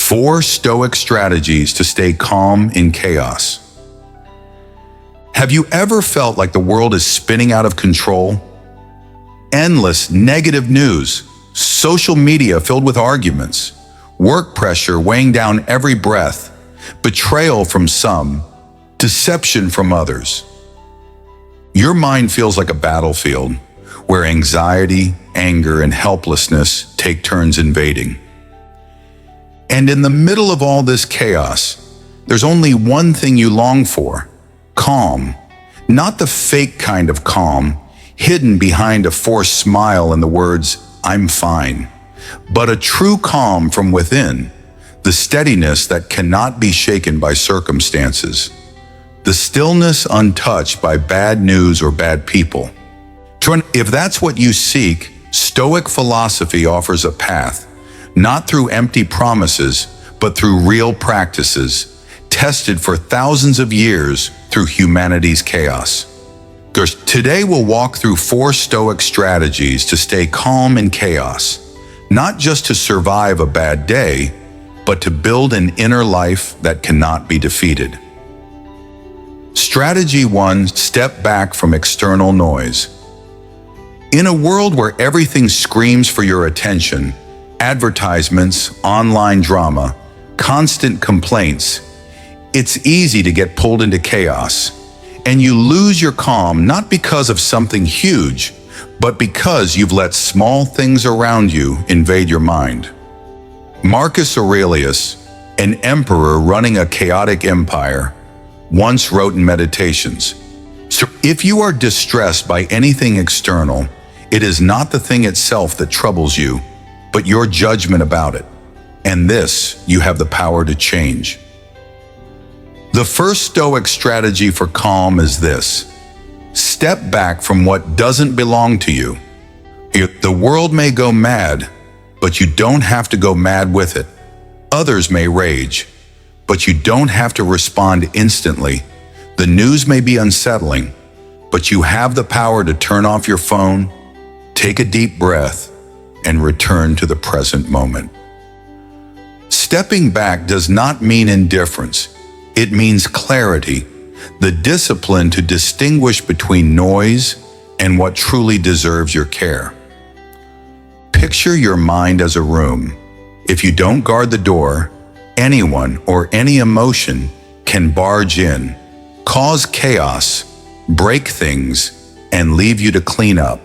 4 Stoic strategies to stay calm in chaos. Have you ever felt like the world is spinning out of control? Endless negative news, social media filled with arguments, work pressure weighing down every breath, betrayal from some, deception from others. Your mind feels like a battlefield where anxiety, anger, and helplessness take turns invading. And in the middle of all this chaos, there's only one thing you long for: calm. Not the fake kind of calm, hidden behind a forced smile and the words, "I'm fine," but a true calm from within, the steadiness that cannot be shaken by circumstances, the stillness untouched by bad news or bad people. If that's what you seek, Stoic philosophy offers a path, not through empty promises, but through real practices, tested for thousands of years through humanity's chaos. Today we'll walk through 4 Stoic strategies to stay calm in chaos, not just to survive a bad day, but to build an inner life that cannot be defeated. Strategy 1: step back from external noise. In a world where everything screams for your attention, advertisements, online drama, constant complaints, it's easy to get pulled into chaos, and you lose your calm not because of something huge, but because you've let small things around you invade your mind. Marcus Aurelius, an emperor running a chaotic empire, once wrote in Meditations, "So if you are distressed by anything external, it is not the thing itself that troubles you, but your judgment about it. And this you have the power to change." The first Stoic strategy for calm is this: step back from what doesn't belong to you. The world may go mad, but you don't have to go mad with it. Others may rage, but you don't have to respond instantly. The news may be unsettling, but you have the power to turn off your phone, take a deep breath, and return to the present moment. Stepping back does not mean indifference. It means clarity, the discipline to distinguish between noise and what truly deserves your care. Picture your mind as a room. If you don't guard the door, anyone or any emotion can barge in, cause chaos, break things, and leave you to clean up.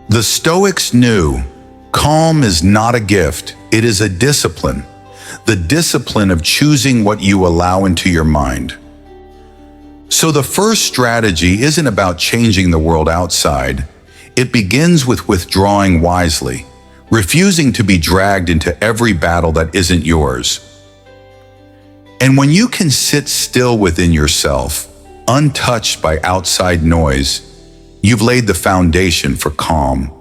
The Stoics knew calm is not a gift, it is a discipline. The discipline of choosing what you allow into your mind. So the first strategy isn't about changing the world outside. It begins with withdrawing wisely, refusing to be dragged into every battle that isn't yours. And when you can sit still within yourself, untouched by outside noise, you've laid the foundation for calm.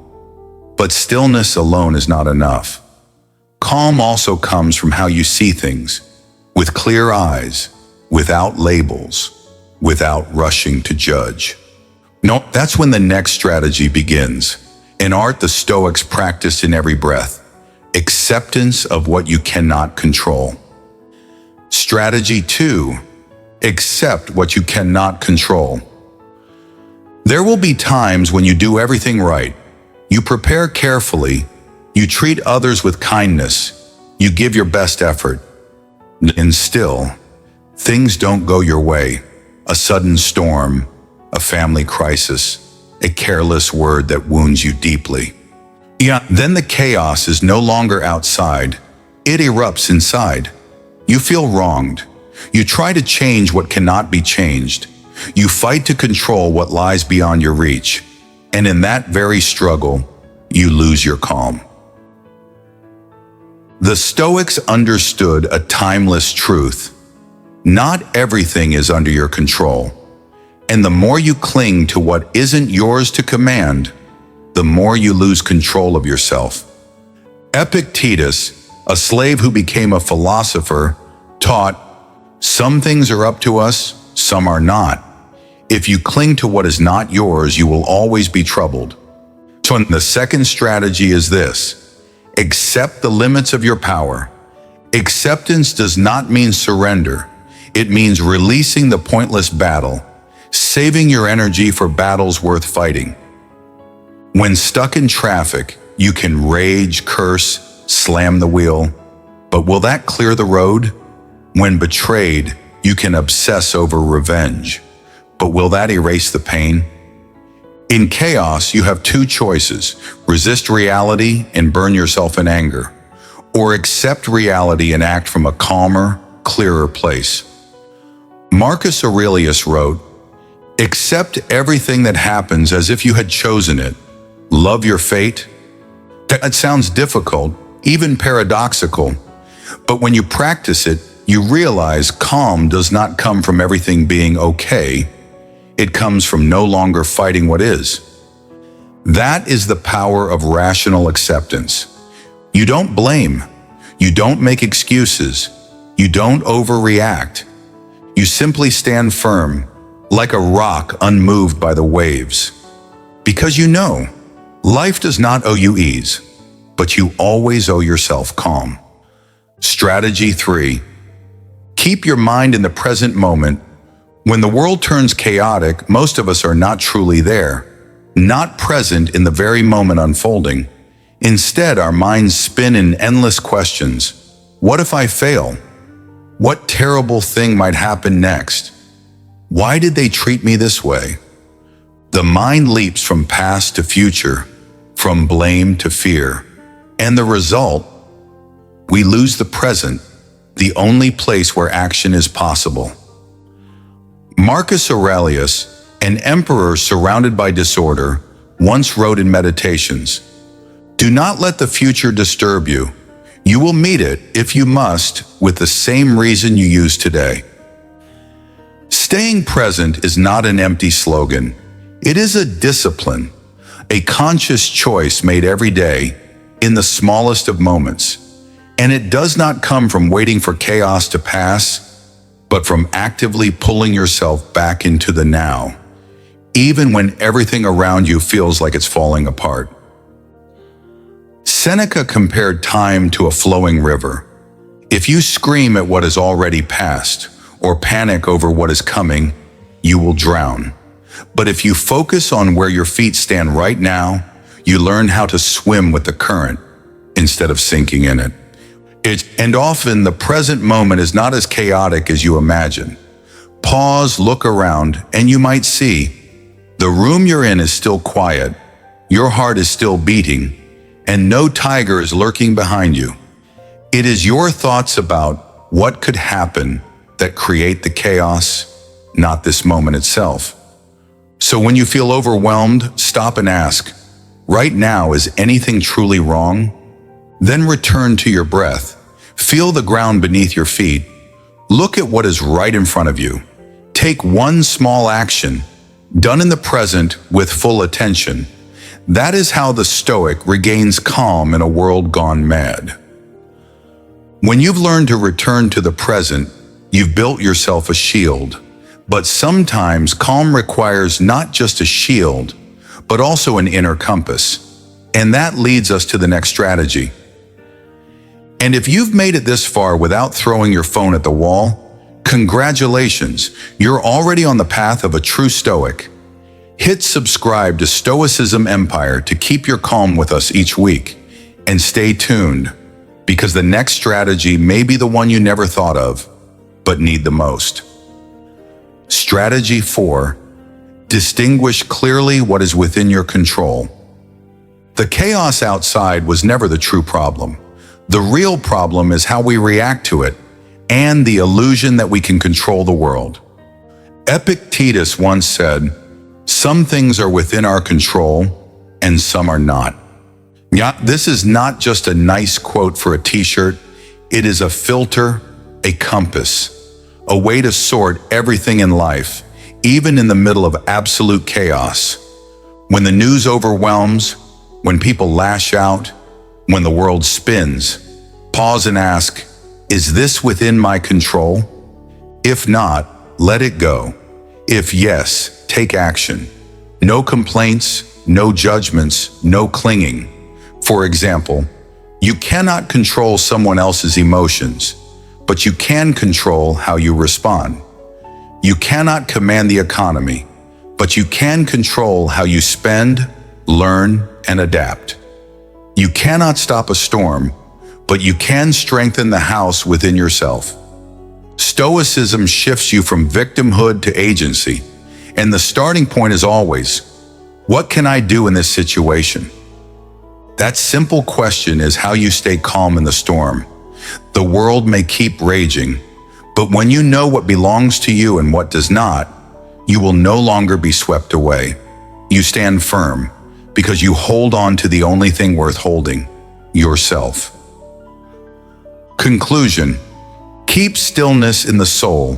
But stillness alone is not enough. Calm also comes from how you see things, with clear eyes, without labels, without rushing to judge. No, that's when the next strategy begins, an art the Stoics practiced in every breath: acceptance of what you cannot control. Strategy 2: accept what you cannot control. There will be times when you do everything right. You prepare carefully, you treat others with kindness, you give your best effort, and still, things don't go your way. A sudden storm, a family crisis, a careless word that wounds you deeply. Then the chaos is no longer outside, it erupts inside. You feel wronged. You try to change what cannot be changed. You fight to control what lies beyond your reach. And in that very struggle, you lose your calm. The Stoics understood a timeless truth. Not everything is under your control. And the more you cling to what isn't yours to command, the more you lose control of yourself. Epictetus, a slave who became a philosopher, taught, "Some things are up to us, some are not. If you cling to what is not yours, you will always be troubled." So the second strategy is this: accept the limits of your power. Acceptance does not mean surrender. It means releasing the pointless battle, saving your energy for battles worth fighting. When stuck in traffic, you can rage, curse, slam the wheel, but will that clear the road? When betrayed, you can obsess over revenge, but will that erase the pain? In chaos, you have two choices: resist reality and burn yourself in anger, or accept reality and act from a calmer, clearer place. Marcus Aurelius wrote, "Accept everything that happens as if you had chosen it. Love your fate." That sounds difficult, even paradoxical, but when you practice it, you realize calm does not come from everything being okay. It comes from no longer fighting what is. That is the power of rational acceptance. You don't blame. You don't make excuses. You don't overreact. You simply stand firm, like a rock unmoved by the waves. Because you know, life does not owe you ease, but you always owe yourself calm. Strategy 3. Keep your mind in the present moment. When the world turns chaotic, most of us are not truly there, not present in the very moment unfolding. Instead, our minds spin in endless questions. What if I fail? What terrible thing might happen next? Why did they treat me this way? The mind leaps from past to future, from blame to fear. And the result? We lose the present, the only place where action is possible. Marcus Aurelius, an emperor surrounded by disorder, once wrote in Meditations, "Do not let the future disturb you. You will meet it, if you must, with the same reason you use today." Staying present is not an empty slogan. It is a discipline, a conscious choice made every day, in the smallest of moments. And it does not come from waiting for chaos to pass, but from actively pulling yourself back into the now, even when everything around you feels like it's falling apart. Seneca compared time to a flowing river. If you scream at what is already past, or panic over what is coming, you will drown. But if you focus on where your feet stand right now, you learn how to swim with the current instead of sinking in it. And often the present moment is not as chaotic as you imagine. Pause, look around, and you might see the room you're in is still quiet, your heart is still beating, and no tiger is lurking behind you. It is your thoughts about what could happen that create the chaos, not this moment itself. So when you feel overwhelmed, stop and ask, right now, is anything truly wrong? Then return to your breath. Feel the ground beneath your feet. Look at what is right in front of you. Take one small action, done in the present with full attention. That is how the Stoic regains calm in a world gone mad. When you've learned to return to the present, you've built yourself a shield. But sometimes calm requires not just a shield, but also an inner compass. And that leads us to the next strategy. And if you've made it this far without throwing your phone at the wall, congratulations, you're already on the path of a true Stoic. Hit subscribe to Stoicism Empire to keep your calm with us each week. And stay tuned, because the next strategy may be the one you never thought of, but need the most. Strategy 4. Distinguish clearly what is within your control. The chaos outside was never the true problem. The real problem is how we react to it, and the illusion that we can control the world. Epictetus once said, "Some things are within our control, and some are not." Yeah, this is not just a nice quote for a t-shirt. It is a filter, a compass, a way to sort everything in life, even in the middle of absolute chaos. When the news overwhelms, when people lash out, when the world spins, pause and ask, is this within my control? If not, let it go. If yes, take action. No complaints, no judgments, no clinging. For example, You cannot control someone else's emotions, but you can control how you respond. You cannot command the economy, but you can control how you spend, learn, and adapt. You cannot stop a storm, but you can strengthen the house within yourself. Stoicism shifts you from victimhood to agency, and the starting point is always, what can I do in this situation? That simple question is how you stay calm in the storm. The world may keep raging, but when you know what belongs to you and what does not, you will no longer be swept away. You stand firm because you hold on to the only thing worth holding, yourself. Conclusion: keep stillness in the soul.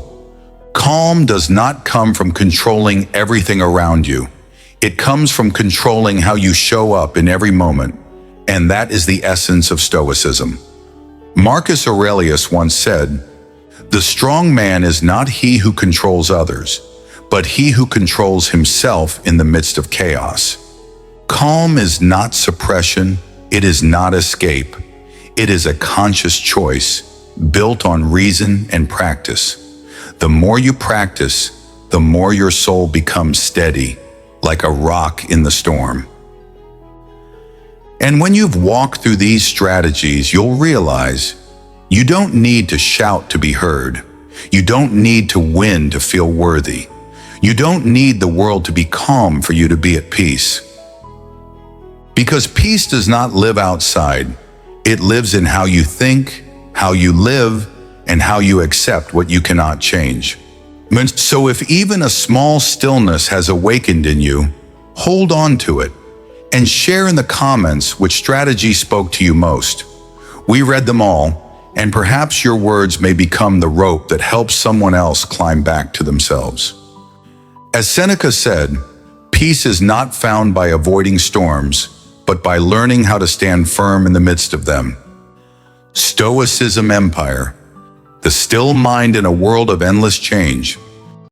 Calm does not come from controlling everything around you. It comes from controlling how you show up in every moment, and that is the essence of Stoicism. Marcus Aurelius once said, "The strong man is not he who controls others, but he who controls himself in the midst of chaos." Calm is not suppression, it is not escape. It is a conscious choice, built on reason and practice. The more you practice, the more your soul becomes steady, like a rock in the storm. And when you've walked through these strategies, you'll realize you don't need to shout to be heard. You don't need to win to feel worthy. You don't need the world to be calm for you to be at peace. Because peace does not live outside. It lives in how you think, how you live, and how you accept what you cannot change. So if even a small stillness has awakened in you, hold on to it and share in the comments which strategy spoke to you most. We read them all, and perhaps your words may become the rope that helps someone else climb back to themselves. As Seneca said, peace is not found by avoiding storms, but by learning how to stand firm in the midst of them. Stoicism Empire, the still mind in a world of endless change.